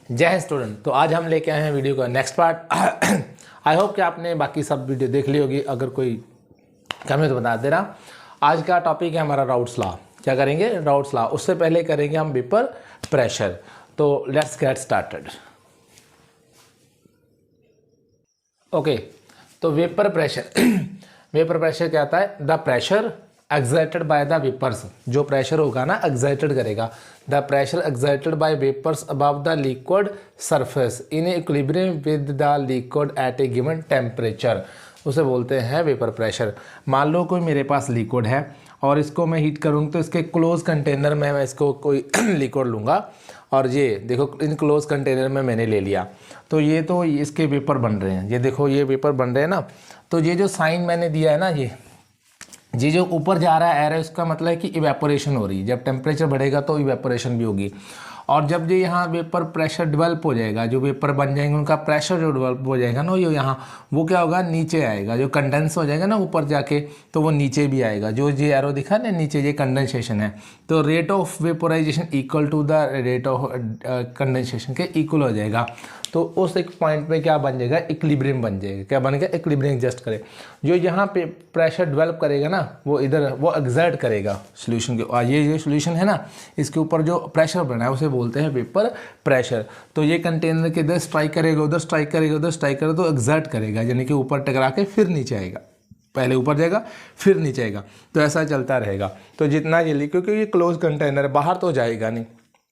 जय हिंद स्टूडेंट। तो आज हम लेके आए हैं वीडियो का नेक्स्ट पार्ट। आई होप कि आपने बाकी सब वीडियो देख ली होगी, अगर कोई कमी तो बता देना। आज का टॉपिक है हमारा राउट्स लॉ। क्या करेंगे? Raoult's law. उससे पहले करेंगे हम वेपर प्रेशर। तो लेट्स गेट स्टार्टेड। ओके, तो वेपर प्रेशर वेपर प्रेशर क्या आता है? The pressure excited by the vapours. जो प्रेशर होगा ना एक्साइटेड करेगा। The pressure excited by vapours above the liquid surface in equilibrium with the liquid at a given temperature, उसे बोलते हैं वेपर प्रेशर। मान लो कोई मेरे पास लिक्विड है और इसको मैं हीट करूँगा, तो इसके क्लोज कंटेनर में मैं इसको कोई लिक्विड लूँगा और ये देखो इन क्लोज कंटेनर में मैंने ले लिया, तो ये तो इसके वेपर बन रहे हैं। ये देखो ये वेपर बन रहे हैं ना। तो ये जो साइन मैंने दिया है ना, ये जो ऊपर जा रहा है एरो, इसका मतलब है कि इवेपोरेशन हो रही है। जब टेम्परेचर बढ़ेगा तो इवेपोरेशन भी होगी। और जब ये यहाँ वेपर प्रेशर डेवलप हो जाएगा, जो वेपर बन जाएंगे उनका प्रेशर जो डेवलप हो जाएगा ना, ये यहाँ वो क्या होगा, नीचे आएगा। जो कंडेंस हो जाएगा ना ऊपर जाके, तो वो नीचे भी आएगा। जो ये एरो दिखा ना नीचे, ये कंडेंसेशन है। तो rate of vaporization equal to the rate of condensation के इक्वल हो जाएगा। तो उस एक पॉइंट पे क्या बन जाएगा, इक्विलिब्रियम बन जाएगा। क्या बनेगा? इक्विलिब्रियम एडजस्ट करे। जो यहाँ पे प्रेशर डेवलप करेगा ना, वो इधर वो एक्सर्ट करेगा सोल्यूशन के। और ये जो सोल्यूशन है ना, इसके ऊपर जो प्रेशर बना है उसे बोलते हैं वेपर प्रेशर। तो ये कंटेनर के इधर स्ट्राइक करेगा, उधर स्ट्राइक करेगा, उधर स्ट्राइक करेगा, तो एक्सर्ट करेगा, यानी कि ऊपर टकरा के फिर नीचे आएगा। पहले ऊपर जाएगा फिर नीचे आएगा, तो ऐसा चलता रहेगा। तो जितना ये, क्योंकि ये क्लोज कंटेनर है, बाहर तो जाएगा नहीं।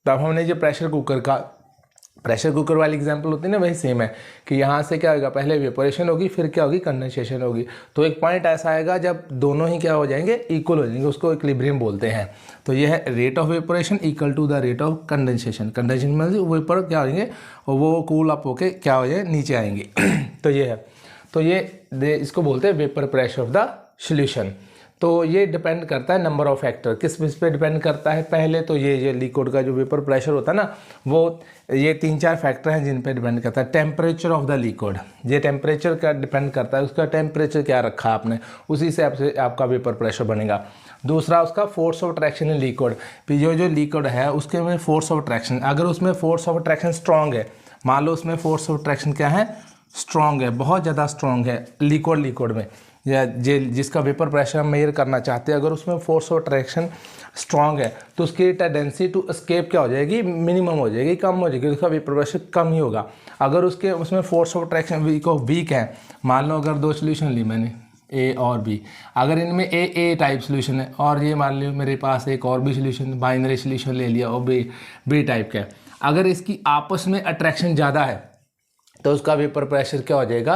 तब हमने जो प्रेशर कुकर वाली एग्जांपल होती है ना, वही सेम है कि यहाँ से क्या होगा, पहले वेपोरेशन होगी, फिर क्या होगी, कंडेंसेशन होगी। तो एक पॉइंट ऐसा आएगा जब दोनों ही क्या हो जाएंगे, इक्वल हो जाएंगे, उसको इक्विलिब्रियम बोलते हैं। तो ये है rate of vaporation equal to the rate of condensation. Condensation में वेपर क्या हो जाएंगे, वो कूल अप होके क्या हो जाए, नीचे आएंगे। तो ये है, तो ये इसको बोलते हैं vapour pressure of the solution. तो ये डिपेंड करता है नंबर ऑफ फैक्टर। किस पे डिपेंड करता है? पहले तो ये लिक्विड का जो वेपर प्रेशर होता है ना, वो ये 3-4 फैक्टर हैं जिन पे डिपेंड करता है। टेम्परेचर ऑफ द लिक्विड, ये टेम्परेचर का डिपेंड करता है, उसका टेम्परेचर क्या रखा आपने, उसी से आपका वेपर प्रेशर बनेगा। दूसरा उसका force of attraction in liquid. जो लिक्विड है उसके में फोर्स ऑफ अट्रैक्शन, अगर उसमें फोर्स ऑफ अट्रैक्शन स्ट्रॉन्ग है, मान लो उसमें फोर्स ऑफ अट्रैक्शन क्या है, स्ट्रॉन्ग है, बहुत ज़्यादा स्ट्रॉन्ग है लिक्विड में, या जिसका वेपर प्रेशर हम मेजर करना चाहते हैं, अगर उसमें फोर्स ऑफ अट्रैक्शन स्ट्रॉन्ग है, तो उसकी टेंडेंसी टू एस्केप क्या हो जाएगी, मिनिमम हो जाएगी, कम हो जाएगी, उसका वेपर प्रेशर कम ही होगा। अगर उसमें फोर्स ऑफ अट्रैक्शन वीक है, मान लो अगर 2 सोल्यूशन ली मैंने, ए और बी, अगर इनमें ए टाइप सोल्यूशन है और ये मान लो मेरे पास एक और भी सोल्यूशन, बाइनरी सोल्यूशन ले लिया और बी टाइप का है, अगर इसकी आपस में अट्रैक्शन ज़्यादा है तो उसका वेपर प्रेशर क्या हो जाएगा,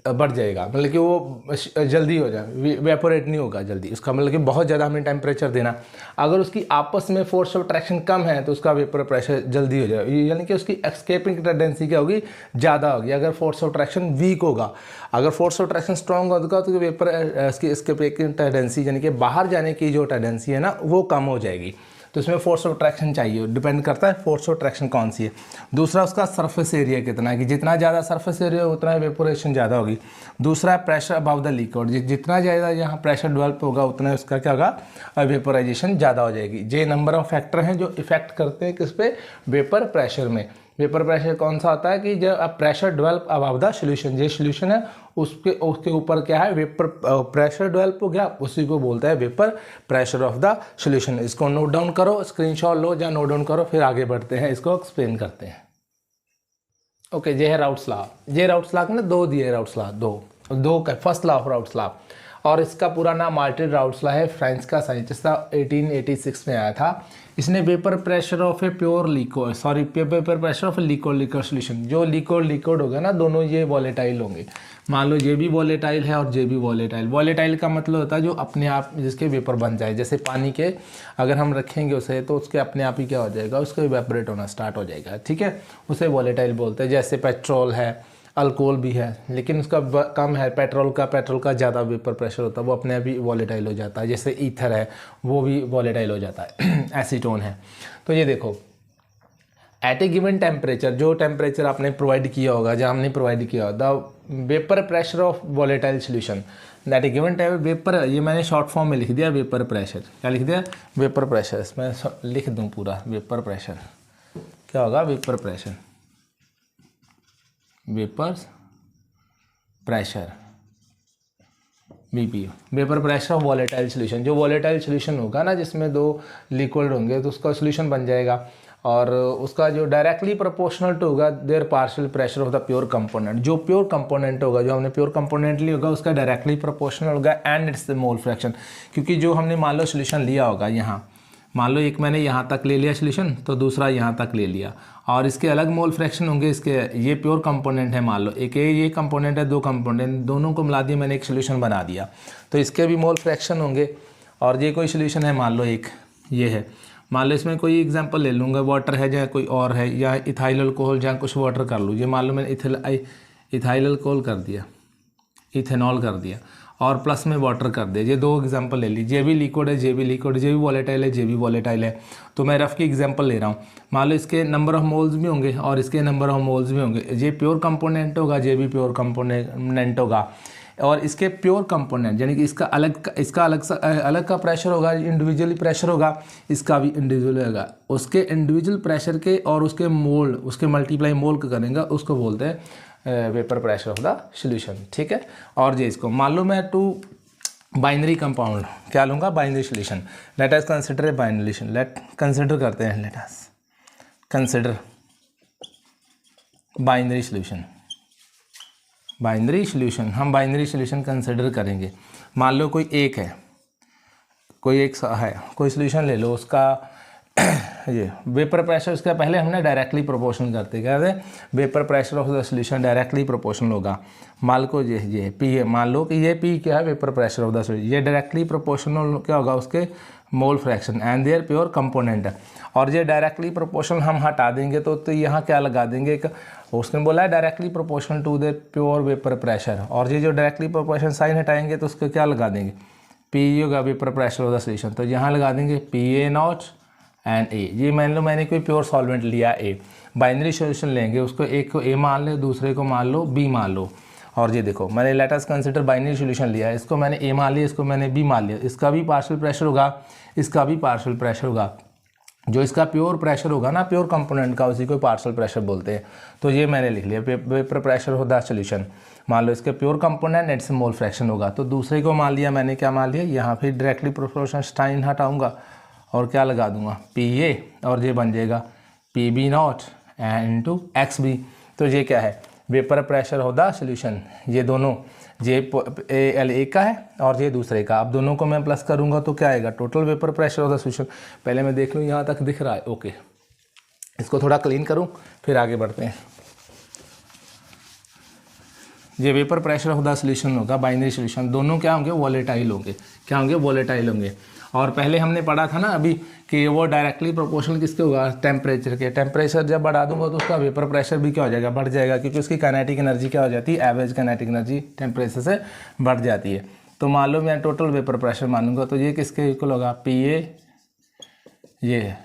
बढ़ जाएगा। मतलब कि वो जल्दी हो जाए, वेपोरेट नहीं होगा जल्दी। उसका मतलब कि बहुत ज़्यादा हमें टेम्परेचर देना। अगर उसकी आपस में फोर्स ऑफ अट्रैक्शन कम है तो उसका वेपर प्रेशर जल्दी हो जाएगा, यानी कि उसकी एस्केपिंग टेंडेंसी क्या होगी, ज़्यादा होगी। अगर फोर्स ऑफ अट्रैक्शन वीक होगा, अगर फोर्स ऑफ अट्रैक्शन स्ट्रॉन्ग होगा तो वेपर उसकी एस्केपिंग टेंडेंसी, यानी कि बाहर जाने की जो टेंडेंसी है ना, वो कम हो जाएगी। तो इसमें फोर्स ऑफ अट्रैक्शन चाहिए, डिपेंड करता है फोर्स ऑफ अट्रैक्शन कौन सी है। दूसरा उसका सरफेस एरिया कितना है, कि जितना ज़्यादा सरफेस एरिया उतना वेपोरेशन ज़्यादा होगी। दूसरा प्रेशर अबव द लिक्विड, जितना ज़्यादा यहाँ प्रेशर डेवलप होगा उतना उसका क्या होगा, वेपोराइजेशन ज़्यादा हो जाएगी। ये नंबर ऑफ फैक्टर हैं जो इफेक्ट करते हैं किस पे, वेपर प्रेशर में। वेपर प्रेशर कौन सा होता है कि जब pressure develop above the solution, ये सॉल्यूशन है उसके ऊपर क्या है, वेपर प्रेशर डेवलप हो गया, उसी को बोलता है vapour pressure of the solution. इसको नोट डाउन करो, स्क्रीनशॉट लो या नोट डाउन करो, फिर आगे बढ़ते हैं, इसको एक्सप्लेन करते हैं। ओके, ये है राउट्स लॉ। ये राउट्स लॉ ने 2 दिए, राउट्स लॉ दो का first law of routes law, और इसका पूरा नाम मार्टिन राउट्स लॉ है। फ्रांस का साइंटिस्ट था, 1886 में आया था। इसने vapour pressure of a pure liquid, vapour pressure of a liquid solution, जो लिक्विड होगा ना, दोनों ये वॉलेटाइल होंगे। मान लो ये भी वॉलेटाइल है और ये भी वॉलेटाइल। वॉलेटाइल का मतलब होता है जो अपने आप जिसके वेपर बन जाए, जैसे पानी के अगर हम रखेंगे उसे, तो उसके अपने आप ही क्या हो जाएगा, उसको इवेपोरेट होना स्टार्ट हो जाएगा, ठीक है, उसे वॉलेटाइल बोलते हैं। जैसे पेट्रोल है, अल्कोहल भी है, लेकिन उसका कम है, पेट्रोल का ज़्यादा वेपर प्रेशर होता है, वो अपने आप ही वॉलेटाइल हो जाता है। जैसे ईथर है, वो भी वॉलेटाइल हो जाता है। एसीटोन है। तो ये देखो, एट ए गिवन टेम्परेचर, जो टेम्परेचर आपने प्रोवाइड किया होगा, जहाँ हमने प्रोवाइड किया होगा, the vapour pressure of volatile solution that A given time vapour, ये मैंने शॉर्ट फॉर्म में लिख दिया वेपर प्रेशर। क्या लिख दिया? Vapour pressure. इसमें लिख दूँ पूरा, वेपर प्रेशर क्या होगा, vapour pressure. Vapour pressure BP, vapour pressure of volatile solution. जो वॉलेटाइल सोल्यूशन होगा ना जिसमें दो लिक्विड होंगे तो उसका सोल्यूशन बन जाएगा, और उसका जो डायरेक्टली प्रोपोर्शनल टू होगा their partial pressure of the pure component. जो प्योर कंपोनेंट होगा, जो हमने प्योर कंपोनेंट लिया होगा उसका डायरेक्टली प्रोपोर्शनल होगा and it's the mole fraction. क्योंकि जो हमने मान लो सोल्यूशन लिया होगा, यहाँ मान लो एक मैंने यहाँ तक ले लिया सोल्यूशन तो दूसरा यहाँ तक ले लिया, और इसके अलग मोल फ्रैक्शन होंगे। इसके ये प्योर कंपोनेंट है, मान लो एक ये कंपोनेंट है, दो कंपोनेंट दोनों को मिला दिया मैंने, एक सोल्यूशन बना दिया, तो इसके भी मोल फ्रैक्शन होंगे। और ये कोई सोल्यूशन है, मान लो एक ये है, मान लो इसमें कोई एग्जांपल ले लूँगा, वाटर है या कोई और है, या इथाइल अल्कोहल जहाँ कुछ वाटर कर लूँ। ये मान लो मैंने इथाइल अल्कोहल कर दिया, इथेनॉल कर दिया, और प्लस में वाटर कर दिया। ये दो एग्जांपल ले ली, जे भी लिक्विड है, जे भी लिक्विड, जे भी वॉलेटाइल है, जे भी वॉलेटाइल है। तो मैं रफ की एग्जांपल ले रहा हूँ। मान लो इसके नंबर ऑफ मोल्स भी होंगे और इसके नंबर ऑफ मोल्स भी होंगे। ये प्योर कंपोनेंट होगा, जे भी प्योर कंपोनेंट होगा, और इसके प्योर कंपोनेंट यानी कि इसका अलग का प्रेशर होगा, इंडिविजुअली प्रेशर होगा, इसका भी इंडिविजुअल होगा। उसके इंडिविजुअल प्रेशर के और उसके मोल, उसके मल्टीप्लाई मोल का करेंगे, उसको बोलते हैं vapour pressure of the solution. ठीक है। और ये इसको मान लो मैं टू बाइनरी कंपाउंड क्या लूँगा, binary solution. Let us consider a binary solution. Late consider करते हैं, let us consider binary solution. Binary solution, हम बाइनरी सोल्यूशन कंसिडर करेंगे। मान लो कोई एक है, कोई एक है, कोई सोल्यूशन ले लो, उसका ये वेपर प्रेशर, उसका पहले हमने डायरेक्टली प्रोपोर्शनल करते क्या है, vapour pressure of the solution directly proportional होगा। मान लो ये पी है, मान लो कि ये पी क्या है, vapour pressure of the solution. ये डायरेक्टली प्रोपोर्शनल क्या होगा, उसके mole fraction and their pure component है। और ये डायरेक्टली प्रोपोर्शनल हम हटा देंगे तो यहाँ क्या लगा देंगे, एक उसने बोला है directly proportional to the pure vapour pressure, और ये जो डायरेक्टली प्रोपोर्शन साइन हटाएंगे तो उसको क्या लगा देंगे, पी होगा vapour pressure of the solution. तो यहाँ लगा देंगे PA0 एंड ए। ये मान लो मैंने कोई प्योर सॉल्वेंट लिया ए, बाइनरी सोल्यूशन लेंगे, उसको एक को ए मान लो, दूसरे को मान लो बी मान लो। और ये देखो मैंने let us consider binary solution लिया, इसको मैंने ए मान लिया, इसको मैंने बी मान लिया। इसका भी पार्शियल प्रेशर होगा, इसका भी पार्शियल प्रेशर होगा। जो इसका प्योर प्रेशर होगा ना, प्योर कंपोनेंट का, उसी को पार्शियल प्रेशर बोलते हैं। तो ये मैंने लिख लिया वेपर प्रेशर होता है सोल्यूशन। मान लो इसके pure component it's mole fraction होगा। तो दूसरे को मान लिया मैंने, क्या मान लिया, यहाँ फिर डायरेक्टली प्रोपोर्शनल साइन हटाऊंगा और क्या लगा दूंगा, PA, और ये बन जाएगा PB0 इंटू XB। तो ये क्या है, vapour pressure of the solution. ये दोनों, ये एक का है और ये दूसरे का। अब दोनों को मैं प्लस करूंगा तो क्या आएगा, total vapour pressure of the solution. पहले मैं देख लूँ यहाँ तक दिख रहा है, ओके। इसको थोड़ा क्लीन करूँ फिर आगे बढ़ते हैं। ये vapour pressure of the solution होगा, बाइनरी सोल्यूशन। दोनों क्या होंगे, वॉलेटाइल होंगे। क्या होंगे, वॉलेटाइल होंगे। और पहले हमने पढ़ा था ना अभी कि वो डायरेक्टली प्रोपोर्शनल किसके होगा, टेम्परेचर के। टेम्परेचर जब बढ़ा दूंगा तो उसका वेपर प्रेशर भी क्या हो जाएगा, बढ़ जाएगा, क्योंकि उसकी काइनेटिक एनर्जी क्या हो जाती है, एवरेज काइनेटिक एनर्जी टेम्परेचर से बढ़ जाती है। तो मान लो मैं टोटल वेपर प्रेशर मानूंगा तो ये किसके इक्वल होगा, PA, ये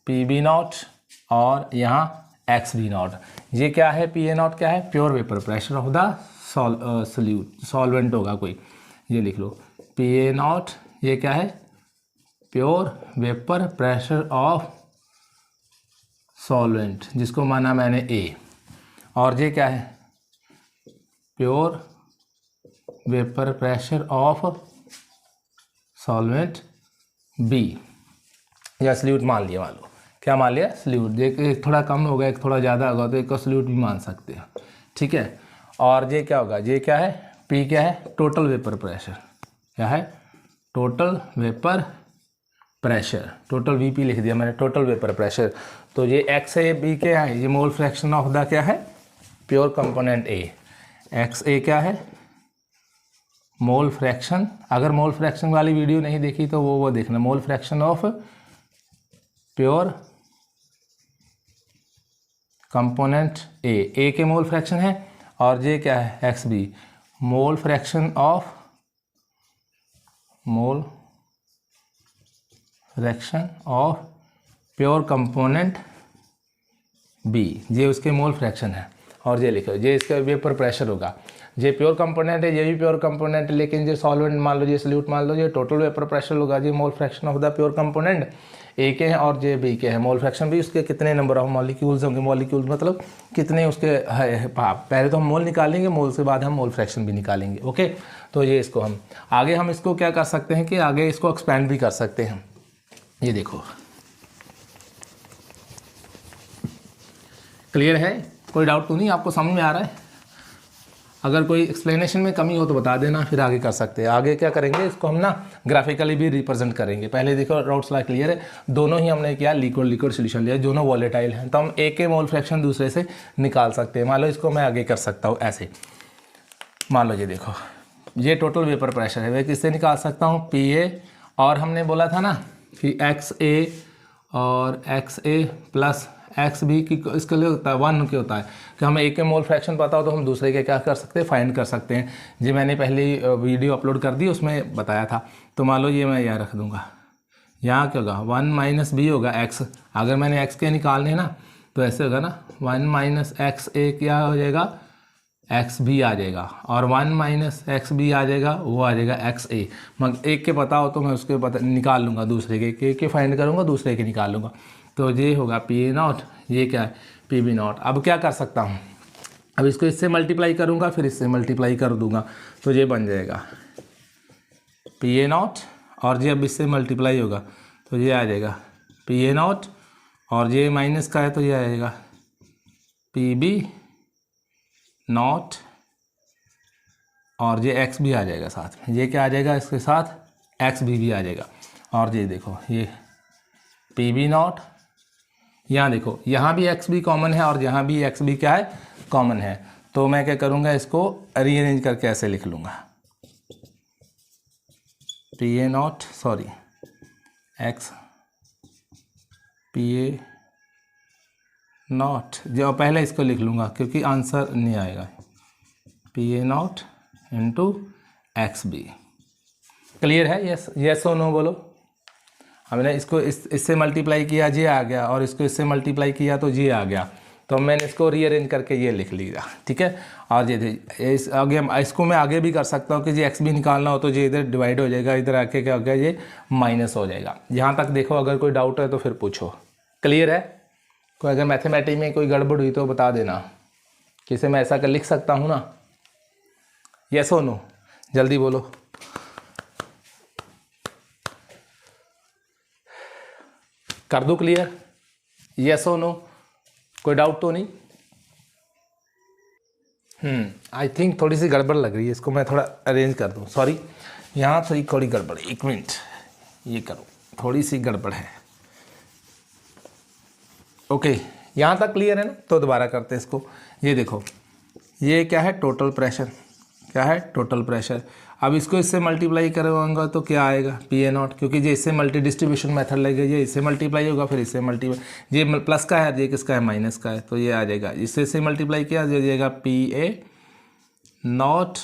PB0 और यहाँ XB0। ये क्या है, PA0 क्या है, pure vapour pressure of the solvent होगा कोई, ये लिख लो PA0। ये क्या है, pure vapour pressure of solvent, जिसको माना मैंने A। और ये क्या है, pure vapour pressure of solvent B, या सल्यूट मान लिया। मान लो क्या मान लिया, सल्यूट। एक थोड़ा कम होगा, एक थोड़ा ज़्यादा होगा तो एक को सल्यूट भी मान सकते हैं, ठीक है। और ये क्या होगा, ये क्या है, P क्या है, टोटल वेपर प्रेशर। क्या है, total vapour pressure, total VP लिख दिया मैंने, टोटल वेपर प्रेशर। तो ये XA B क्या है, ये मोल फ्रैक्शन ऑफ द क्या है, प्योर कंपोनेंट A। XA क्या है, मोल फ्रैक्शन। अगर मोल फ्रैक्शन वाली वीडियो नहीं देखी तो वो देखना, मोल fraction of pure component A के मोल फ्रैक्शन है। और ये क्या है, XB, mole fraction of pure component B। ये उसके मोल फ्रैक्शन है। और ये लिखो, ये इसका वेपर प्रेशर होगा। ये प्योर कंपोनेंट है, ये भी प्योर कंपोनेंट है, लेकिन ये सॉल्वेंट मान लो, ये सल्यूट मान लो, ये टोटल वेपर प्रेशर होगा। ये मोल fraction of the pure component ए के हैं और जे बी के हैं। मोल फ्रैक्शन भी उसके कितने नंबर ऑफ मॉलिक्यूल्स होंगे, मॉलिक्यूल्स मतलब कितने उसके है। पहले तो हम मोल निकालेंगे, मोल से बाद हम मोल फ्रैक्शन भी निकालेंगे। ओके, तो ये इसको हम आगे हम इसको क्या कर सकते हैं कि आगे इसको एक्सपेंड भी कर सकते हैं। ये देखो क्लियर है, कोई डाउट तो नहीं, आपको समझ में आ रहा है? अगर कोई एक्सप्लेनेशन में कमी हो तो बता देना, फिर आगे कर सकते हैं। आगे क्या करेंगे, इसको हम ना ग्राफिकली भी रिप्रेजेंट करेंगे। पहले देखो डाउट्स ला क्लियर है, दोनों ही हमने किया लिक्विड लिक्विड सोल्यूशन लिया, दोनों वॉलेटाइल हैं, तो हम एक के मोल फ्रैक्शन दूसरे से निकाल सकते हैं। मान लो इसको मैं आगे कर सकता हूँ ऐसे, मान लो ये देखो ये टोटल वेपर प्रेशर है, वह किससे निकाल सकता हूँ, पी ए, और हमने बोला था ना कि एक्स ए और एक्स ए प्लस एक्स बी की इसके लिए होता है 1 के होता है कि हमें एक के मोल फ्रैक्शन पता हो तो हम दूसरे के क्या कर सकते हैं, फाइंड कर सकते हैं। जी मैंने पहले वीडियो अपलोड कर दी, उसमें बताया था। तो मान लो ये मैं यहाँ रख दूँगा, यहाँ क्या होगा 1 माइनस बी होगा एक्स। अगर मैंने एक्स के निकालने ना तो ऐसे होगा ना 1 माइनस एक्स ए क्या हो जाएगा, एक्स बी आ जाएगा, और 1 माइनस एक्स बी आ जाएगा, वो आ जाएगा एक्स ए। मगर एक के पता हो तो मैं उसके पता निकाल लूँगा, दूसरे के फाइंड करूँगा, दूसरे के निकाल लूँगा। तो ये होगा पी ए नॉट, ये क्या है पी बी नॉट। अब क्या कर सकता हूँ, अब इसको इससे मल्टीप्लाई करूँगा, फिर इससे मल्टीप्लाई कर दूँगा, तो ये बन जाएगा पी ए नॉट, और ये अब इससे मल्टीप्लाई होगा तो ये आ जाएगा पी ए नॉट, और ये माइनस का है तो ये आ जाएगा पी बी नॉट, और ये एक्स भी आ जाएगा साथ में। ये क्या आ जाएगा इसके साथ, एक्स भी आ जाएगा। और ये देखो ये पी बी नॉट, यहाँ देखो यहाँ भी एक्स बी कॉमन है और यहाँ भी एक्स बी क्या है कॉमन है। तो मैं क्या करूँगा, इसको रीअरेंज करके ऐसे लिख लूँगा, P A naught sorry X P A naught, जो पहले इसको लिख लूँगा क्योंकि आंसर नहीं आएगा, P A naught into X B. Clear है? यस यस और नो बोलो। हमने इसको इससे मल्टीप्लाई किया, ये आ गया, और इसको इससे मल्टीप्लाई किया तो ये आ गया। तो मैंने इसको रीअरेंज करके ये लिख लिया, ठीक है। और ये इस आगे इसको मैं आगे भी कर सकता हूँ कि ये एक्स भी निकालना हो तो ये इधर डिवाइड हो जाएगा, इधर आके क्या हो गया ये माइनस हो जाएगा। यहाँ तक देखो, अगर कोई डाउट है तो फिर पूछो। क्लियर है? कोई अगर मैथमेटिक्स में कोई गड़बड़ हुई तो बता देना, किसे मैं ऐसा कर लिख सकता हूँ ना। यस और नो, जल्दी बोलो। कर दो क्लियर? यस और नो, कोई डाउट तो नहीं? आई थिंक थोड़ी सी गड़बड़ लग रही है, इसको मैं थोड़ा अरेंज कर दूँ। सॉरी, यहाँ थोड़ी गड़बड़ है, 1 मिनट ये करो, थोड़ी सी गड़बड़ है। ओके, यहाँ तक क्लियर है ना? तो दोबारा करते हैं इसको। ये देखो ये क्या है, टोटल प्रेशर, क्या है टोटल प्रेशर। अब इसको इससे मल्टीप्लाई करवाऊंगा तो क्या आएगा, पी ए नॉट, क्योंकि ये इससे मल्टी डिस्ट्रीब्यूशन मेथड लगेगा, ये इससे मल्टीप्लाई होगा, फिर इससे मल्टीप्लाई, ये प्लस का है, ये किसका है माइनस का है, तो ये आ जाएगा, इससे मल्टीप्लाई किया तो जाएगा पी ए नॉट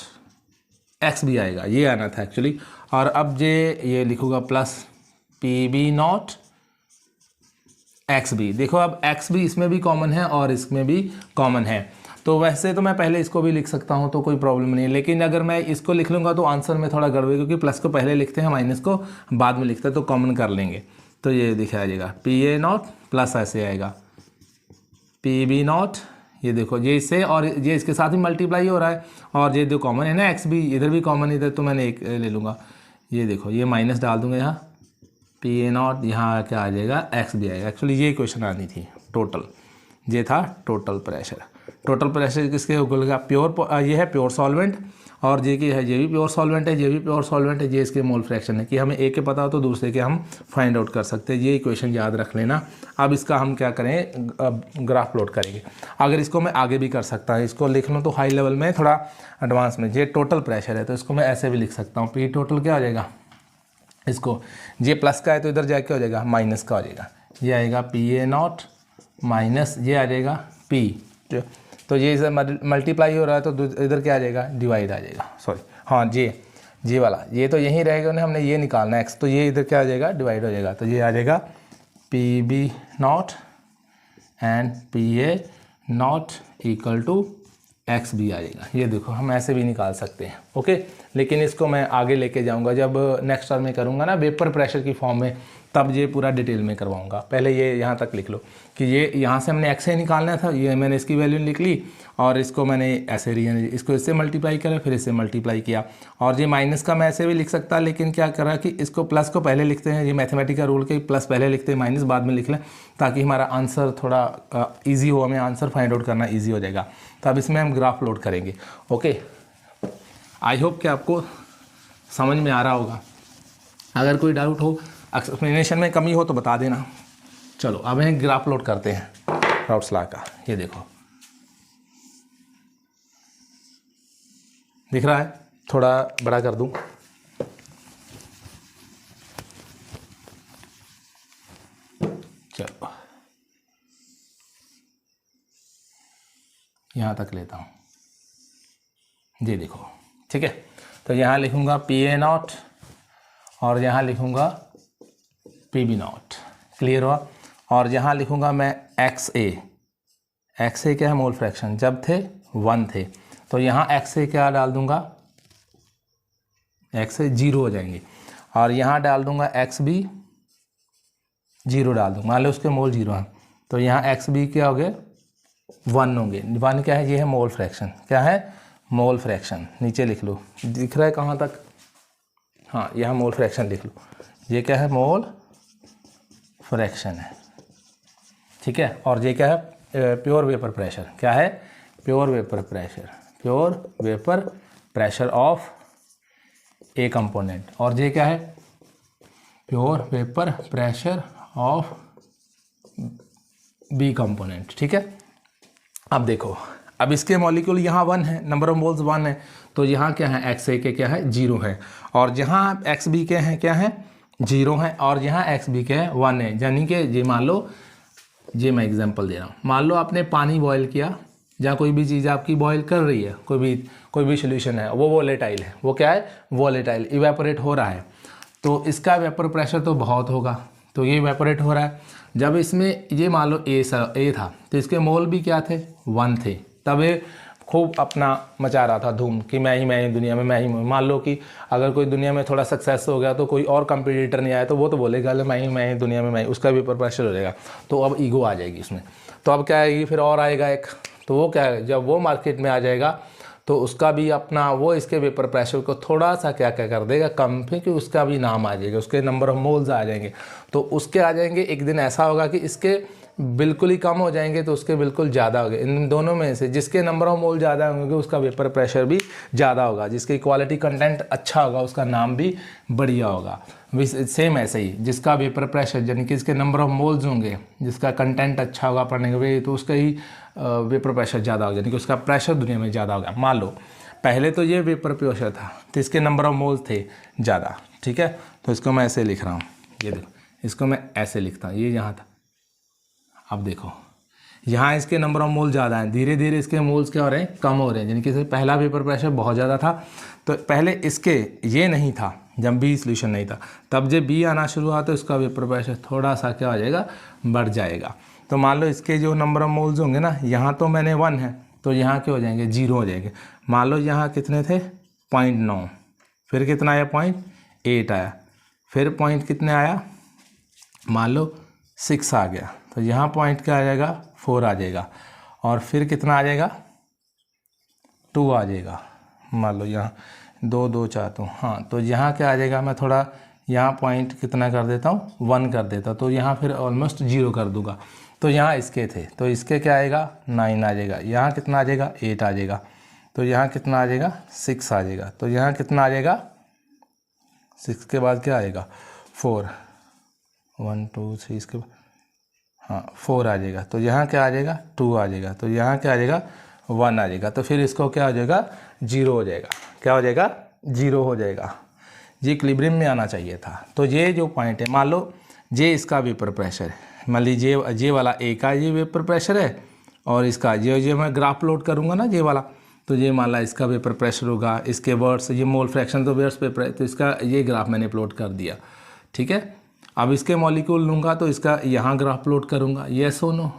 एक्स भी आएगा, ये आना था एक्चुअली। और अब ये लिखूँगा plus P B naught X B. देखो अब एक्स भी इसमें भी कॉमन है और इसमें भी कॉमन है, तो वैसे तो मैं पहले इसको भी लिख सकता हूँ तो कोई प्रॉब्लम नहीं है, लेकिन अगर मैं इसको लिख लूँगा तो आंसर में थोड़ा गड़बड़, क्योंकि प्लस को पहले लिखते हैं, माइनस को बाद में लिखते हैं, तो कॉमन कर लेंगे। तो ये दिखाया जाएगा पी ए नॉट प्लस ऐसे आएगा पी बी नॉट, ये देखो ये इससे और ये इसके साथ ही मल्टीप्लाई हो रहा है, और ये जो कॉमन है ना एक्स भी, इधर भी कॉमन, इधर तो मैंने एक ले लूँगा, ये देखो ये माइनस डाल दूँगा यहाँ, पी ए नॉट, यहाँ क्या आ जाएगा एक्स भी आएगा। एक्चुअली ये क्वेश्चन आनी थी टोटल, ये था टोटल प्रेशर। टोटल प्रेशर किसके होगा, प्योर, ये है प्योर सॉल्वेंट, और ये की है ये भी प्योर सॉल्वेंट है, ये भी प्योर सॉल्वेंट है, ये इसके मोल फ्रैक्शन है कि हमें एक के पता हो तो दूसरे के हम फाइंड आउट कर सकते हैं। ये इक्वेशन याद रख लेना। अब इसका हम क्या करें, ग्राफ प्लॉट करेंगे। अगर इसको मैं आगे भी कर सकता हूँ, इसको लिख लूँ तो हाई लेवल में, थोड़ा एडवांस में, ये टोटल प्रेशर है तो इसको मैं ऐसे भी लिख सकता हूँ, पी टोटल क्या हो जाएगा, इसको ये प्लस का है तो इधर जाके हो जाएगा माइनस का हो जाएगा, ये आएगा पी ए नॉट माइनस, ये आ जाएगा पी, तो ये इधर मल्टीप्लाई हो रहा है तो इधर क्या आ जाएगा, डिवाइड आ जाएगा, सॉरी हाँ जी वाला, ये तो यहीं रहेगा ना, हमने ये निकालना है एक्स, तो ये इधर क्या आ जाएगा, डिवाइड हो जाएगा, तो ये आ जाएगा P B naught and P A naught equal to X भी आ जाएगा। ये देखो हम ऐसे भी निकाल सकते हैं, ओके। लेकिन इसको मैं आगे लेके जाऊंगा, जब नेक्स्ट टर्म में करूंगा ना वेपर प्रेशर की फॉर्म में, तब ये पूरा डिटेल में करवाऊंगा। पहले ये यहाँ तक लिख लो कि ये यहाँ से हमने एक्स निकालना था, ये मैंने इसकी वैल्यू लिख ली और इसको मैंने ऐसे इसको इससे मल्टीप्लाई करा, फिर इससे मल्टीप्लाई किया। और ये माइनस का मैं ऐसे भी लिख सकता, लेकिन क्या करा कि इसको प्लस को पहले लिखते हैं, ये मैथमेटिकल रूल के प्लस पहले लिखते हैं, माइनस बाद में लिख लें, ताकि हमारा आंसर थोड़ा ईजी हो, हमें आंसर फाइंड आउट करना ईजी हो जाएगा। तो अब इसमें हम ग्राफ लोड करेंगे। ओके, आई होप कि आपको समझ में आ रहा होगा। अगर कोई डाउट हो, एक्सप्लेनेशन में कमी हो तो बता देना। चलो अब हम ग्राफ लोड करते हैं राउट्स लॉ का। ये देखो दिख रहा है, थोड़ा बड़ा कर दूं। चलो यहाँ तक लेता हूँ, ये देखो, ठीक है। तो यहाँ लिखूँगा PA0 और यहाँ लिखूँगा PB0, क्लियर हुआ। और यहाँ लिखूँगा मैं XA क्या है, मोल फ्रैक्शन, जब थे 1 थे, तो यहाँ XA क्या डाल दूँगा, XA 0 हो जाएंगे। और यहाँ डाल दूँगा XB 0 डाल दूँगा, मान लो उसके मोल 0 हैं, तो यहाँ XB क्या हो गए, 1 होंगे। 1 क्या है, ये है मोल फ्रैक्शन, क्या है, मोल फ्रैक्शन। नीचे लिख लो, दिख रहा है कहाँ तक, हाँ यहाँ मोल फ्रैक्शन लिख लो, ये क्या है, मोल फ्रैक्शन है, ठीक है। और ये क्या है, प्योर वेपर प्रेशर, क्या है, pure vapour pressure, pure vapour pressure of A component. और ये क्या है, pure vapour pressure of B component, ठीक है। अब देखो, अब इसके मॉलिक्यूल यहाँ 1 है, नंबर ऑफ मोल्स 1 है, तो यहाँ क्या है, XA के क्या है, 0 है, और जहाँ XB के हैं क्या है, 0 है, और यहाँ XB के हैं 1 है। यानी कि ये मान लो, ये मैं एग्जांपल दे रहा हूँ, मान लो आपने पानी बॉयल किया, या कोई भी चीज़ आपकी बॉयल कर रही है, कोई भी सोल्यूशन है, वो वोलेटाइल है, वो क्या है, वोलेटाइल, इवेपोरेट हो रहा है, तो इसका वेपर प्रेशर तो बहुत होगा, तो ये इवेपोरेट हो रहा है। जब इसमें ये मान लो ए था, तो इसके मोल भी क्या थे, 1 थे, तब ये खूब अपना मचा रहा था धूम कि मैं ही दुनिया में, मैं ही। मान लो कि अगर कोई दुनिया में थोड़ा सक्सेस हो गया तो कोई और कंपटीटर नहीं आया, तो वो तो बोलेगा मैं ही दुनिया में, मैं ही, उसका भी ऊपर प्रेशर हो जाएगा, तो अब ईगो आ जाएगी इसमें। तो अब क्या आएगी, फिर और आएगा एक, तो वो क्या है, जब वो मार्केट में आ जाएगा तो उसका भी अपना, वो इसके वेपर प्रेशर को थोड़ा सा क्या कर देगा, कम, क्योंकि उसका भी नाम आ जाएगा, उसके नंबर ऑफ मोल्स आ जाएंगे, तो उसके आ जाएंगे। एक दिन ऐसा होगा कि इसके बिल्कुल ही कम हो जाएंगे, तो उसके बिल्कुल ज़्यादा हो गए। इन दोनों में से जिसके नंबर ऑफ मोल ज़्यादा होंगे उसका वेपर प्रेशर भी ज़्यादा होगा, जिसकी क्वालिटी कंटेंट अच्छा होगा उसका नाम भी बढ़िया होगा। सेम ऐसे ही, जिसका वेपर प्रेशर यानी कि इसके नंबर ऑफ मोल्स होंगे, जिसका कंटेंट अच्छा होगा पढ़ने के लिए, तो उसका ही वेपर प्रेशर ज़्यादा होगा, यानी कि उसका प्रेशर दुनिया में ज़्यादा होगा। मान लो पहले तो ये वेपर प्रेशर था, तो इसके नंबर ऑफ मोल्स थे ज़्यादा, ठीक है। तो इसको मैं ऐसे लिख रहा हूँ, ये देखो, इसको मैं ऐसे लिखता हूँ, ये यहाँ था। अब देखो, यहाँ इसके नंबर ऑफ मोल ज़्यादा हैं, धीरे धीरे इसके मोल्स क्या हो रहे हैं, कम हो रहे हैं, यानी कि पहला वेपर प्रेशर बहुत ज़्यादा था, तो पहले इसके ये नहीं था, जब बी सोल्यूशन नहीं था, तब जब बी आना शुरू हुआ तो इसका वेपर प्रेशर थोड़ा सा क्या हो जाएगा, बढ़ जाएगा। तो मान लो इसके जो नंबर ऑफ मोल्स होंगे ना, यहाँ तो मैंने 1 है, तो यहाँ क्या हो जाएंगे, 0 हो जाएंगे। मान लो यहाँ कितने थे, 0.9, फिर कितना आया, 0.8 आया, फिर पॉइंट कितने आया, मान लो 6 आ गया, तो यहाँ पॉइंट क्या आ जाएगा, 4 आ जाएगा, और फिर कितना आ जाएगा, 2 आ जाएगा। मान लो यहाँ 2 2 4, तो हाँ, तो यहाँ क्या आ जाएगा, मैं थोड़ा यहाँ पॉइंट कितना कर देता हूँ, 1 कर देता, तो यहाँ फिर ऑलमोस्ट 0 कर दूंगा। तो यहाँ इसके थे, तो इसके क्या आएगा, 9 आ जाएगा, यहाँ कितना आ जाएगा, 8 आ जाएगा, तो यहाँ कितना आ जाएगा, 6 आ जाएगा, तो यहाँ कितना आ जाएगा, 6 के बाद क्या आएगा, 4, 1 2 3, इसके बाद हाँ 4 आ जाएगा, तो यहाँ क्या आ जाएगा, 2 आ जाएगा, तो यहाँ क्या आ जाएगा, 1 आ जाएगा, तो फिर इसको क्या हो जाएगा, 0 हो जाएगा, क्या हो जाएगा, 0 हो जाएगा। ये इक्विलिब्रियम में आना चाहिए था। तो ये जो पॉइंट है, मान लो ये इसका वेपर प्रेशर है, मान लीजिए ये वाला ए का ये वेपर प्रेशर है, और इसका ये मैं ग्राफ प्लॉट करूँगा ना ये वाला, तो ये मान ला इसका वेपर प्रेशर होगा, इसके वर्ड्स, ये मोल फ्रैक्शन तो वर्ड्स पेपर है, तो इसका ये ग्राफ मैंने प्लॉट कर दिया, ठीक है। अब इसके मॉलिक्यूल लूँगा तो इसका यहाँ ग्राफ प्लॉट करूँगा, येस और नो।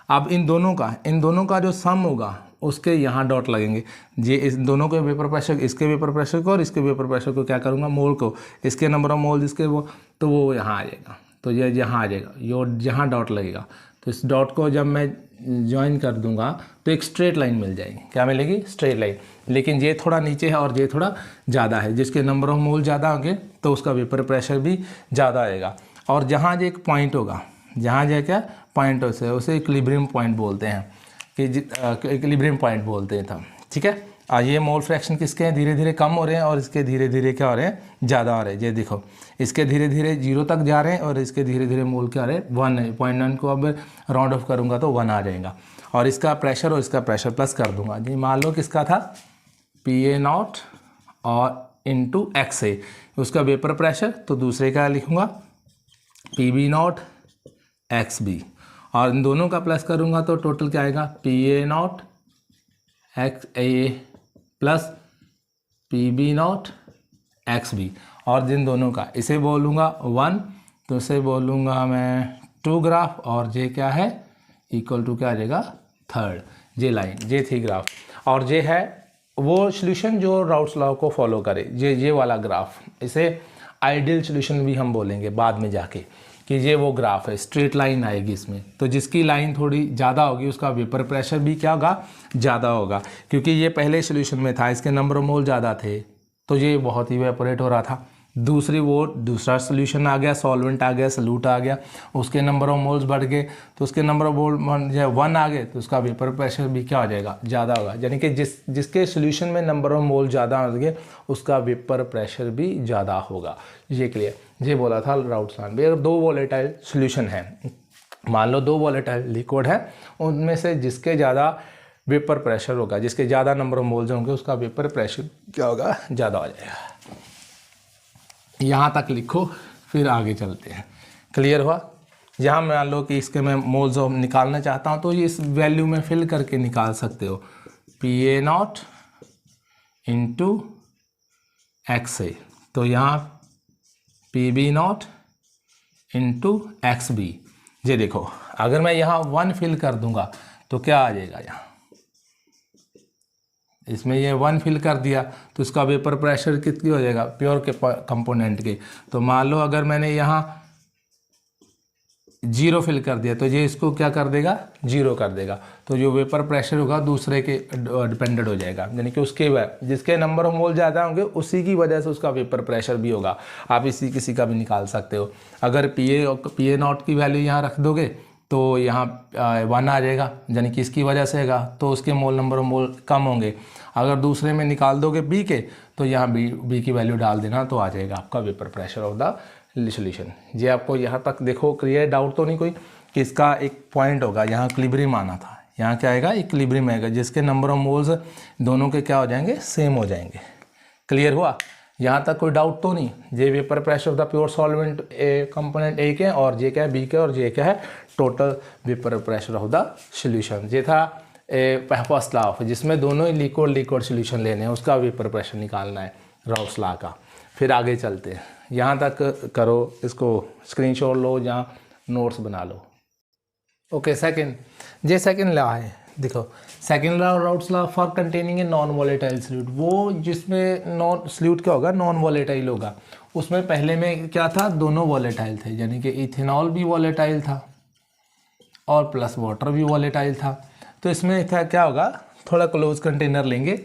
अब इन दोनों का जो सम होगा उसके यहाँ डॉट लगेंगे। ये इस दोनों के वेपर प्रेशर, इसके वेपर प्रेशर को और इसके वेपर प्रेशर को क्या करूँगा, मोल को, इसके नंबर ऑफ मोल जिसके वो, तो वो यहाँ आ जाएगा। तो ये यहाँ आ जाएगा, ये यहाँ डॉट लगेगा। तो इस डॉट को जब मैं ज्वाइन कर दूंगा तो एक स्ट्रेट लाइन मिल जाएगी। क्या मिलेगी, स्ट्रेट लाइन। लेकिन ये थोड़ा नीचे है और ये थोड़ा ज़्यादा है, जिसके नंबर ऑफ मोल ज़्यादा होंगे तो उसका वेपर प्रेशर भी ज़्यादा आएगा। और जहाँ जो एक पॉइंट होगा, जहाँ जो क्या पॉइंट होता है उसे इक्विलिब्रियम पॉइंट बोलते हैं, कि इक्विलिब्रियम पॉइंट बोलते हैं तब, ठीक है। ये मोल फ्रैक्शन किसके हैं, धीरे धीरे कम हो रहे हैं और इसके धीरे धीरे क्या हो रहे हैं, ज़्यादा हो रहे हैं। ये देखो, इसके धीरे धीरे 0 तक जा रहे हैं और इसके धीरे धीरे मोल क्या आ रहे हैं, 1 है। 0.1 को अब राउंड ऑफ करूँगा तो 1 आ जाएगा। और इसका प्रेशर और इसका प्रेशर प्लस कर दूंगा जी। मान लो किसका था, PA0 और इंटू XA, उसका वेपर प्रेशर, तो दूसरे का लिखूँगा PB0 XB, और इन दोनों का प्लस करूँगा तो टोटल क्या आएगा, PA0 XA plus PB0 XB। और जिन दोनों का इसे बोलूँगा 1, तो इसे बोलूँगा मैं 2 ग्राफ, और ये क्या है, इक्वल टू क्या आ जाएगा, 3rd। ये लाइन, ये थी ग्राफ, और ये है वो सॉल्यूशन जो राउट्स लॉ को फॉलो करे। ये वाला ग्राफ, इसे आइडियल सॉल्यूशन भी हम बोलेंगे बाद में जाके, कि ये वो ग्राफ है, स्ट्रेट लाइन आएगी इसमें। तो जिसकी लाइन थोड़ी ज़्यादा होगी उसका वेपर प्रेशर भी क्या होगा, ज़्यादा होगा, क्योंकि ये पहले सॉल्यूशन में था, इसके नंबर ऑफ मोल ज़्यादा थे तो ये बहुत ही इवेपोरेट हो रहा था। दूसरा सॉल्यूशन आ गया, सॉल्वेंट आ गया, सल्यूट आ गया, उसके नंबर ऑफ मोल्स बढ़ गए, तो उसके नंबर ऑफ मोल 1 आ गए, तो उसका वेपर प्रेशर भी क्या हो जाएगा, ज़्यादा होगा। यानी कि जिसके सॉल्यूशन में नंबर ऑफ मोल ज़्यादा होंगे उसका वेपर प्रेशर भी ज़्यादा होगा। ये क्लियर, ये बोला था राउट्स लॉ। अगर 2 वोलेटाइल सॉल्यूशन है, मान लो 2 वोलेटाइल लिक्विड है, उनमें से जिसके ज़्यादा वेपर प्रेशर होगा, जिसके ज़्यादा नंबर ऑफ मोल्स होंगे उसका वेपर प्रेशर क्या होगा, ज़्यादा हो जाएगा। यहाँ तक लिखो, फिर आगे चलते हैं। क्लियर हुआ। यहाँ मान लो कि इसके मैं मोल्स निकालना चाहता हूँ तो ये इस वैल्यू में फिल करके निकाल सकते हो, PA0 इंटू XA, तो यहाँ PB0 इंटू XB। ये देखो, अगर मैं यहाँ 1 फिल कर दूंगा तो क्या आ जाएगा, यहाँ इसमें ये 1 फिल कर दिया तो इसका वेपर प्रेशर कितनी हो जाएगा, प्योर के कंपोनेंट के। तो मान लो अगर मैंने यहाँ 0 फिल कर दिया तो ये इसको क्या कर देगा, 0 कर देगा। तो जो वेपर प्रेशर होगा दूसरे के डिपेंडेंट हो जाएगा, यानी कि उसके जिसके नंबर ऑफ मोल ज़्यादा होंगे उसी की वजह से उसका वेपर प्रेशर भी होगा। आप किसी का भी निकाल सकते हो। अगर PA0 की वैल्यू यहाँ रख दोगे तो यहाँ 1 आ जाएगा, यानी कि इसकी वजह से होगा, तो उसके मोल नंबर ऑफ मोल कम होंगे। अगर दूसरे में निकाल दोगे B के, तो यहाँ B की वैल्यू डाल देना तो आ जाएगा आपका vapour pressure of the solution. ये आपको यहाँ तक देखो क्लियर, डाउट तो नहीं कोई, कि इसका एक पॉइंट होगा, यहाँ इक्विलिब्रियम आना था, यहाँ क्या आएगा, इक्विलिब्रियम आएगा, जिसके नंबर ऑफ मोल्स दोनों के क्या हो जाएंगे, सेम हो जाएंगे। क्लियर हुआ। यहाँ तक कोई डाउट तो नहीं। ये vapour pressure of the pure solvent component A के, और ये क्या है, B के, और ये क्या है, total vapour pressure of the solution. ये था फर्स्ट लॉ, जिसमें दोनों ही लिक्विड सॉल्यूशन लेने हैं, उसका वेपर प्रेशर निकालना है राउट्स लॉ का। फिर आगे चलते हैं, यहाँ तक करो, इसको स्क्रीनशॉट लो या नोट्स बना लो। ओके, सेकंड लॉ है, देखो second law routes law for containing a non volatile solute. वो जिसमें नॉन सॉल्यूट क्या होगा, नॉन वॉलेटाइल होगा। उसमें पहले में क्या था, दोनों वॉलेटाइल थे, यानी कि इथेनॉल भी वॉलेटाइल था और प्लस वाटर भी वॉलेटाइल था। तो इसमें क्या होगा, थोड़ा क्लोज कंटेनर लेंगे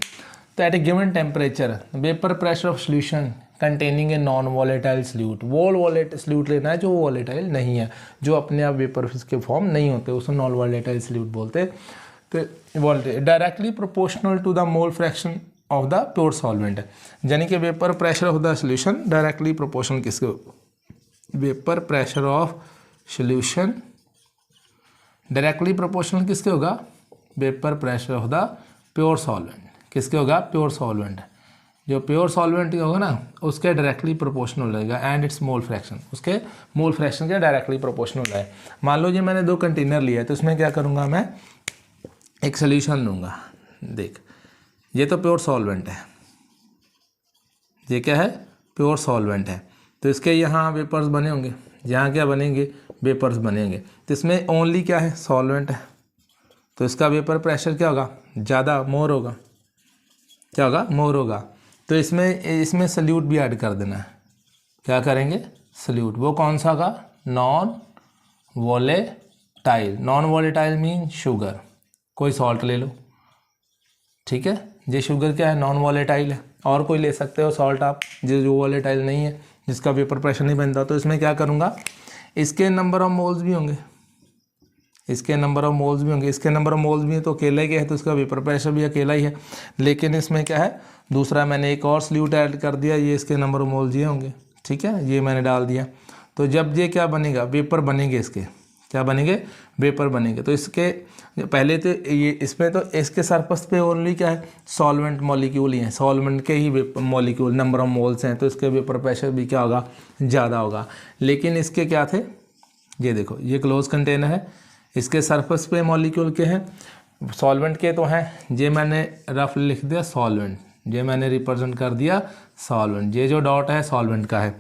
तो at a given temperature vapour pressure of solution containing a non volatile solute. वो सॉल्यूट लेना है जो वॉलेटाइल नहीं है, जो अपने आप वेपर के फॉर्म नहीं होते, उसको नॉन वॉलेटाइल सॉल्यूट बोलते हैं। तो volatile directly proportional to the mole fraction of the pure solvent है, यानी कि vapour pressure of the solution directly proportional किसके, vapour pressure of solution directly proportional किसके होगा, vapour pressure of the pure solvent किसके होगा, प्योर सॉल्वेंट। जो pure solvent होगा ना उसके डायरेक्टली प्रोपोर्शनल रहेगा, एंड इट्स मोल फ्रैक्शन, उसके मोल फ्रैक्शन के डायरेक्टली प्रोपोर्शनल है। मान लो जी मैंने 2 कंटेनर लिया है, तो इसमें क्या करूँगा, मैं एक सोल्यूशन लूँगा। देख, ये तो प्योर सॉल्वेंट है, ये क्या है, प्योर सॉल्वेंट है। तो इसके यहाँ वेपर्स बने होंगे, यहाँ क्या बनेंगे, वेपर्स बनेंगे। तो इसमें ओनली क्या है, सॉल्वेंट है, तो इसका वेपर प्रेशर क्या होगा, ज़्यादा, मोर होगा, क्या होगा, मोर होगा। तो इसमें सल्यूट भी ऐड कर देना है। क्या करेंगे, सल्यूट। वो कौन सा होगा, non volatile. Non volatile mean sugar, कोई सॉल्ट ले लो, ठीक है। ये शुगर क्या है, नॉन वॉलेटाइल है। और कोई ले सकते हो सॉल्ट आप, जो वॉलेटाइल नहीं है, जिसका वेपर प्रेशर नहीं बनता। तो इसमें क्या करूँगा, इसके नंबर ऑफ मोल्स भी होंगे, इसके नंबर ऑफ मोल्स भी होंगे, इसके नंबर ऑफ मोल्स भी है तो अकेला ही है, तो इसका वेपर प्रेशर भी अकेला ही है। लेकिन इसमें क्या है, दूसरा मैंने एक और सल्यूट ऐड कर दिया, ये इसके नंबर ऑफ मोल्स ये होंगे, ठीक है, ये मैंने डाल दिया। तो जब ये क्या बनेगा, वेपर बनेंगे, इसके क्या बनेंगे, वेपर बनेंगे। तो इसके पहले तो ये इसमें तो इसके सरफेस पे ओनली क्या है, सॉल्वेंट मॉलिक्यूल ही हैं, सॉल्वेंट के ही मॉलिक्यूल नंबर ऑफ मोल्स हैं, तो इसके वेपर प्रेशर भी क्या होगा, ज़्यादा होगा। लेकिन इसके क्या थे, ये देखो, ये क्लोज कंटेनर है, इसके सरफेस पे मॉलिक्यूल के हैं, सॉल्वेंट के तो हैं, ये मैंने रफ लिख दिया सॉल्वेंट, ये मैंने रिप्रेजेंट कर दिया सॉल्वेंट, ये जो डॉट है सॉल्वेंट का है।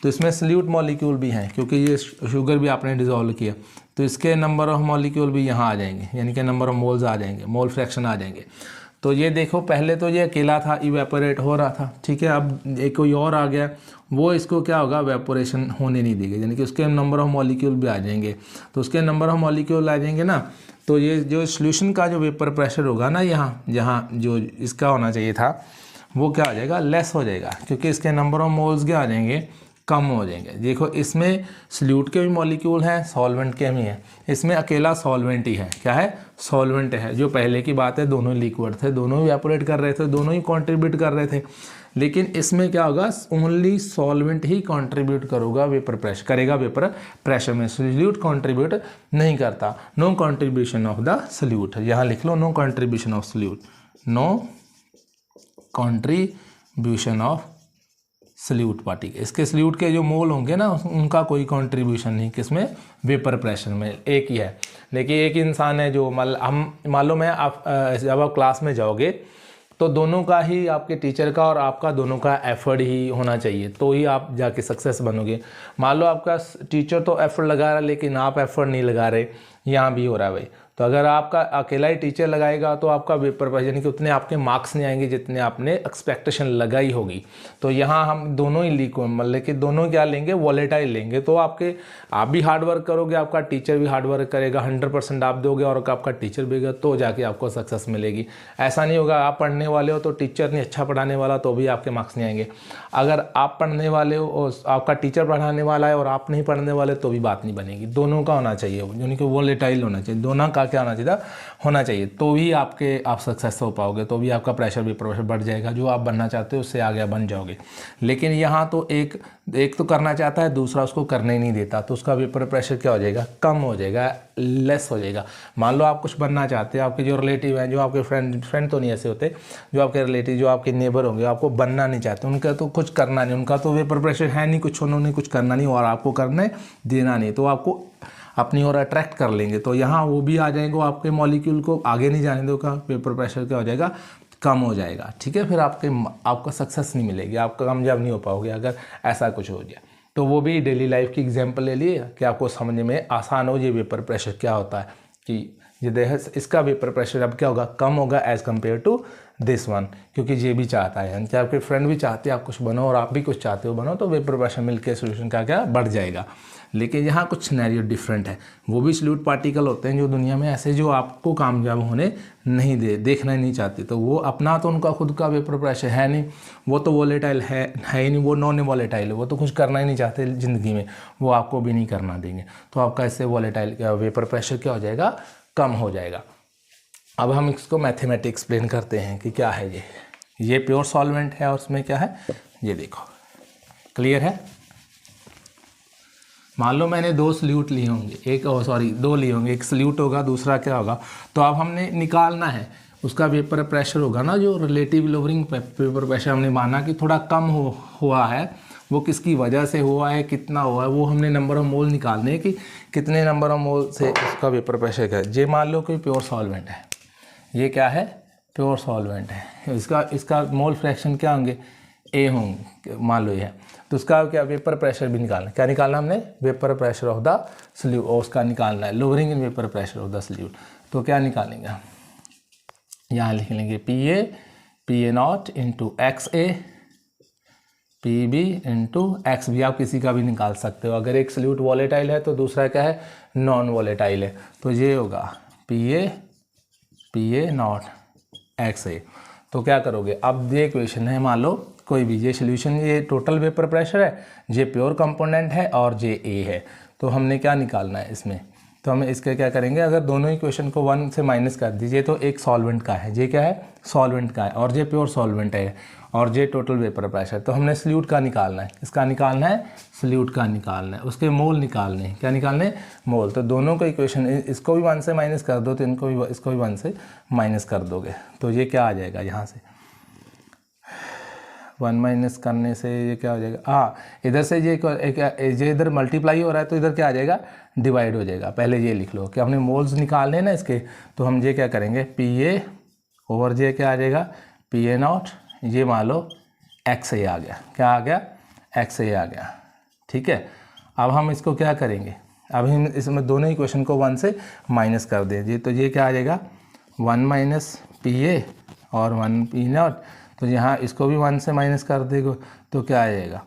तो इसमें सल्यूट मॉलिक्यूल भी हैं, क्योंकि ये शुगर भी आपने डिज़ोल्व किया, तो इसके नंबर ऑफ मॉलिक्यूल भी यहाँ आ जाएंगे, यानी कि नंबर ऑफ मोल्स आ जाएंगे, मोल फ्रैक्शन आ जाएंगे। तो ये देखो, पहले तो ये अकेला था, इवेपोरेट हो रहा था, ठीक है। अब एक कोई और आ गया, वो इसको क्या होगा, वेपोरेशन होने नहीं देगा, यानी कि उसके नंबर ऑफ मॉलिक्यूल भी आ जाएंगे। तो उसके नंबर ऑफ मॉलिक्यूल आ जाएंगे ना, तो ये जो सोल्यूशन का जो वेपर प्रेशर होगा ना, यहाँ जो इसका होना चाहिए था, वो क्या हो जाएगा, लेस हो जाएगा, क्योंकि इसके नंबर ऑफ मोल्स क्या आ जाएंगे, कम हो जाएंगे। देखो, इसमें सल्यूट के भी मॉलिक्यूल हैं, सॉल्वेंट के भी हैं, इसमें अकेला सॉल्वेंट ही है, क्या है, सॉल्वेंट है। जो पहले की बात है, दोनों लिक्विड थे, दोनों ही इवेपोरेट कर रहे थे, दोनों ही कंट्रीब्यूट कर रहे थे। लेकिन इसमें क्या होगा, ओनली सॉल्वेंट ही कंट्रीब्यूट करेगा वेपर प्रेशर में, सल्यूट कंट्रीब्यूट नहीं करता। No contribution of the solute, यहाँ लिख लो, no contribution of solute, no contribution of solute particle. इसके सल्यूट के जो मोल होंगे ना, उनका कोई कंट्रीब्यूशन नहीं, किसमें, वेपर प्रेशर में, एक ही है। लेकिन एक इंसान है जो मालूम है, आप जब आप क्लास में जाओगे तो दोनों का ही, आपके टीचर का और आपका दोनों का एफर्ट ही होना चाहिए, तो ही आप जाके सक्सेस बनोगे। मान लो आपका टीचर तो एफर्ट लगा रहा है, लेकिन आप एफर्ट नहीं लगा रहे, यहाँ भी हो रहा है भाई। तो अगर आपका अकेला ही टीचर लगाएगा तो आपका वेपर प्रेशर, यानी कि उतने आपके मार्क्स नहीं आएंगे जितने आपने एक्सपेक्टेशन लगाई होगी। तो यहाँ हम दोनों ही मतलब कि दोनों क्या लेंगे, वॉलेटाइल लेंगे। तो आप भी हार्ड वर्क करोगे, आपका टीचर भी हार्ड वर्क करेगा, 100% आप दोगे और आपका टीचर भी, तो जाके आपको सक्सेस मिलेगी। ऐसा नहीं होगा आप पढ़ने वाले हो तो टीचर नहीं अच्छा पढ़ाने वाला तो भी आपके मार्क्स नहीं आएंगे। अगर आप पढ़ने वाले हो और आपका टीचर पढ़ाने वाला है और आप नहीं पढ़ने वाले तो भी बात नहीं बनेगी। दोनों का होना चाहिए, यानी कि वॉलेटाइल होना चाहिए, दोनों का क्या होना चाहिए, तो भी आप सक्सेस हो पाओगे, तो भी आपका प्रेशर भी बढ़ जाएगा, जो आप बनना चाहते हो उससे आगे बन जाओगे। लेकिन यहाँ तो एक तो करना चाहता है, दूसरा उसको करने ही नहीं देता, तो उसका वेपर प्रेशर क्या हो जाएगा, कम हो जाएगा, लेस हो जाएगा। मान लो आप कुछ बनना चाहते हो, आपके जो रिलेटिव हैं, जो आपके फ्रेंड तो नहीं ऐसे होते, जो आपके रिलेटिव, जो आपके नेबर होंगे, आपको बनना नहीं चाहते, उनका तो कुछ करना नहीं, उनका तो वेपर प्रेशर है नहीं कुछ, उन्होंने कुछ करना नहीं और आपको करने देना नहीं, तो आपको अपनी ओर अट्रैक्ट कर लेंगे। तो यहाँ वो भी आ जाएंगे, आपके मॉलिक्यूल को आगे नहीं जाने दोगा, वेपर प्रेशर क्या हो जाएगा, कम हो जाएगा, ठीक है। फिर आपको सक्सेस नहीं मिलेगी, आप कामयाब नहीं हो पाओगे अगर ऐसा कुछ हो जाए। तो वो भी डेली लाइफ की एग्जांपल ले लिए कि आपको समझने में आसान हो ये वेपर प्रेशर क्या होता है, कि ये इसका वेपर प्रेशर अब क्या होगा, कम होगा as compared to this one, क्योंकि ये भी चाहता है, यानी कि आपके फ्रेंड भी चाहते हैं आप कुछ बनो और आप भी कुछ चाहते हो बनो, तो वेपर प्रेशर मिलकर सोल्यूशन का क्या बढ़ जाएगा। लेकिन यहाँ कुछ सिनेरियो डिफरेंट है, वो भी सल्यूट पार्टिकल होते हैं जो दुनिया में ऐसे जो आपको कामयाब होने नहीं देखना ही नहीं चाहते, तो वो अपना तो उनका खुद का वेपर प्रेशर है नहीं, वो तो वॉलेटाइल है ही नहीं, वो नॉन वॉलेटाइल है, वो तो कुछ करना ही नहीं चाहते ज़िंदगी में, वो आपको भी नहीं करना देंगे। तो आपका इससे वॉलेटाइल वेपर प्रेशर क्या हो जाएगा, कम हो जाएगा। अब हम इसको मैथमेटिक्स एक्सप्लेन करते हैं कि क्या है ये प्योर सॉल्वेंट है और उसमें क्या है, ये देखो, क्लियर है। मान लो मैंने दो सल्यूट लिए होंगे, दो लिए होंगे, एक सल्यूट होगा, दूसरा क्या होगा, तो अब हमने निकालना है उसका वेपर प्रेशर होगा ना, जो रिलेटिव लोअरिंग वेपर प्रेशर हमने माना कि थोड़ा कम हुआ है, वो किसकी वजह से हुआ है, कितना हुआ है, वो हमने नंबर ऑफ मोल निकालने हैं कि कितने नंबर ऑफ मोल से उसका वेपर प्रेशर क्या है। ये मान लो कोई प्योर सॉल्वेंट है, ये क्या है, प्योर सॉल्वेंट है, इसका मोल फ्रैक्शन क्या होंगे, ए होंगे, मान लो ये है, तो उसका क्या वेपर प्रेशर भी निकालना, क्या निकालना हमने, vapour pressure of the solute, और उसका निकालना है lowering in vapour pressure of the solute. तो क्या निकालेंगे, यहाँ लिख लेंगे P A naught into X A, P B into X B. आप किसी का भी निकाल सकते हो। अगर एक सल्यूट वॉलेटाइल है तो दूसरा क्या है, नॉन वॉलेटाइल है। तो ये होगा पी ए नॉट एक्स ए। तो क्या करोगे, अब ये इक्वेशन है, मान लो कोई भी, ये सोल्यूशन, ये टोटल वेपर प्रेशर है, ये प्योर कंपोनेंट है और ये ए है। तो हमने क्या निकालना है इसमें, तो हम इसके क्या करेंगे, अगर दोनों इक्वेशन को 1 से माइनस कर दीजिए तो एक सॉल्वेंट का है, ये क्या है, सॉल्वेंट का है, और ये प्योर सॉल्वेंट है, और ये टोटल वेपर प्रेशर। तो हमने सल्यूट का निकालना है, इसका निकालना है, सल्यूट का निकालना है, उसके मोल निकालने हैं। क्या निकालने, मोल। तो दोनों का इक्वेशन, इसको भी 1 से माइनस कर दो तो इनको भी, इसको भी 1 से माइनस कर दोगे तो ये क्या आ जाएगा, यहाँ से 1 माइनस करने से ये क्या हो जाएगा, हाँ इधर से ये इधर मल्टीप्लाई हो रहा है तो इधर क्या आ जाएगा, डिवाइड हो जाएगा। पहले ये लिख लो कि हमने मोल्स निकालने ना इसके, तो हम ये क्या करेंगे, पी ए ओवर जे क्या आ जाएगा, पी ए नॉट, ये मान लो एक्स ए आ गया, क्या आ गया, एक्स ए आ गया। ठीक है, अब हम इसको क्या करेंगे, अब हम इसमें दोनों इक्वेशन को 1 से माइनस कर दें, तो ये क्या आ जाएगा, 1 माइनस पी ए और 1 पी नॉट। तो यहाँ इसको भी 1 से माइनस कर देगा तो क्या आ जाएगा,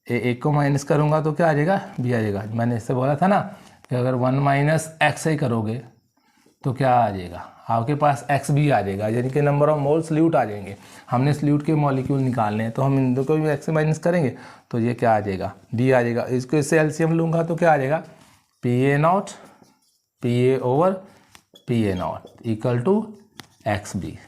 एक को माइनस करूँगा तो क्या आ जाएगा, बी आ जाएगा। मैंने इससे बोला था ना कि अगर 1 माइनस एक्स ए करोगे तो क्या आ जाएगा, आपके पास एक्स भी आ जाएगा, यानी कि नंबर ऑफ मोल सल्यूट आ जाएंगे। हमने सल्यूट के मॉलिक्यूल निकालने हैं तो हम इन दो को भी एक्स से माइनस करेंगे तो ये क्या आ जाएगा, बी आ जाएगा। इसको इससे एलसीएम लूँगा तो क्या आ जाएगा, P A naught P A over P A naught equal to X B.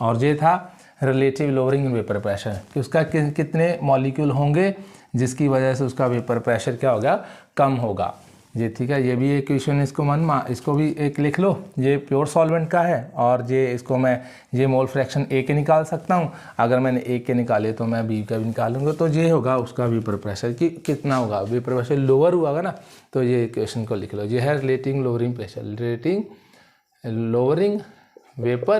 और ये था relative lowering in vapour pressure कि उसका कितने मॉलिक्यूल होंगे जिसकी वजह से उसका वेपर प्रेशर क्या होगा, कम होगा। ये ठीक है, ये भी एक क्वेश्चन, इसको भी एक लिख लो। ये प्योर सॉल्वेंट का है और ये इसको मैं ये मोल फ्रैक्शन ए के निकाल सकता हूँ। अगर मैंने ए के निकाले तो मैं बी का भी निकालूंगा, तो ये होगा उसका वेपर प्रेशर कि कितना होगा, वेपर प्रेशर लोअर हुआ ना, तो ये क्वेश्चन को लिख लो। ये है relating lowering pressure, relating lowering vapour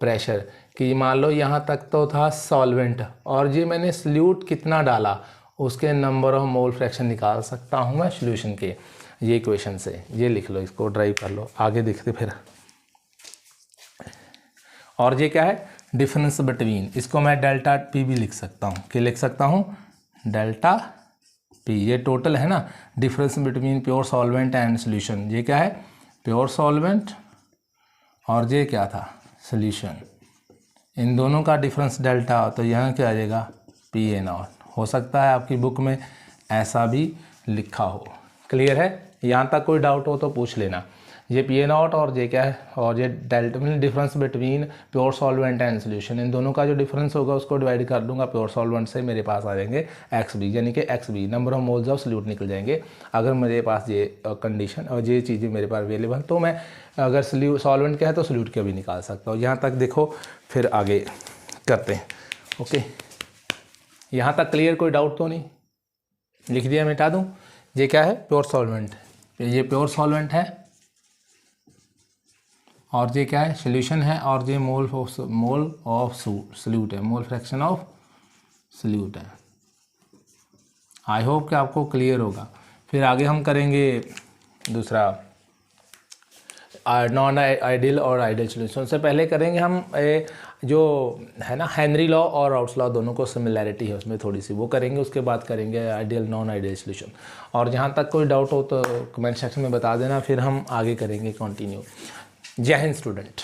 pressure कि मान लो यहाँ तक तो था सॉल्वेंट और ये मैंने सल्यूट कितना डाला उसके नंबर ऑफ मोल फ्रैक्शन निकाल सकता हूँ मैं सॉल्यूशन के, ये इक्वेशन से। ये लिख लो, इसको ड्राइव कर लो, आगे देखते फिर। और ये क्या है, डिफरेंस बिटवीन, इसको मैं डेल्टा पी भी लिख सकता हूँ, क्या लिख सकता हूँ, डेल्टा पी। ये टोटल है ना, difference between pure solvent and solution. ये क्या है, प्योर सॉल्वेंट और ये क्या था, सॉल्यूशन। इन दोनों का डिफरेंस डेल्टा, तो यहाँ क्या आ जाएगा, पी ए नॉट। हो सकता है आपकी बुक में ऐसा भी लिखा हो। क्लियर है, यहाँ तक कोई डाउट हो तो पूछ लेना। ये पी ए नॉट और ये क्या है, और ये delta mean difference between pure solvent and solution. इन दोनों का जो डिफरेंस होगा उसको डिवाइड कर दूंगा प्योर सॉल्वेंट से, मेरे पास आ जाएंगे एक्स बी, यानी कि X B number of moles of solute निकल जाएंगे। अगर मेरे पास ये कंडीशन और ये चीज़ें मेरे पास अवेलेबल, तो मैं अगर सॉल्वेंट का है तो सॉल्यूट का भी निकाल सकता हूँ। यहाँ तक देखो, फिर आगे करते हैं। ओके, यहाँ तक क्लियर, कोई डाउट तो नहीं, लिख दिया, मिटा दूँ। ये क्या है, प्योर सॉल्वेंट, ये प्योर सॉल्वेंट है और ये क्या है, सॉल्यूशन है, और ये मोल ऑफ सॉल्यूट है, मोल फ्रैक्शन ऑफ सॉल्यूट है। आई होप कि आपको क्लियर होगा। फिर आगे हम करेंगे दूसरा नॉन आइडियल और आइडियल सॉल्यूशन। से पहले करेंगे हम जो है ना हेनरी लॉ और राउट्स लॉ, दोनों को सिमिलैरिटी है उसमें थोड़ी सी, वो करेंगे। उसके बाद करेंगे आइडियल नॉन आइडियल सॉल्यूशन। और जहाँ तक कोई डाउट हो तो कमेंट सेक्शन में बता देना, फिर हम आगे करेंगे कंटिन्यू। जय हिंद स्टूडेंट।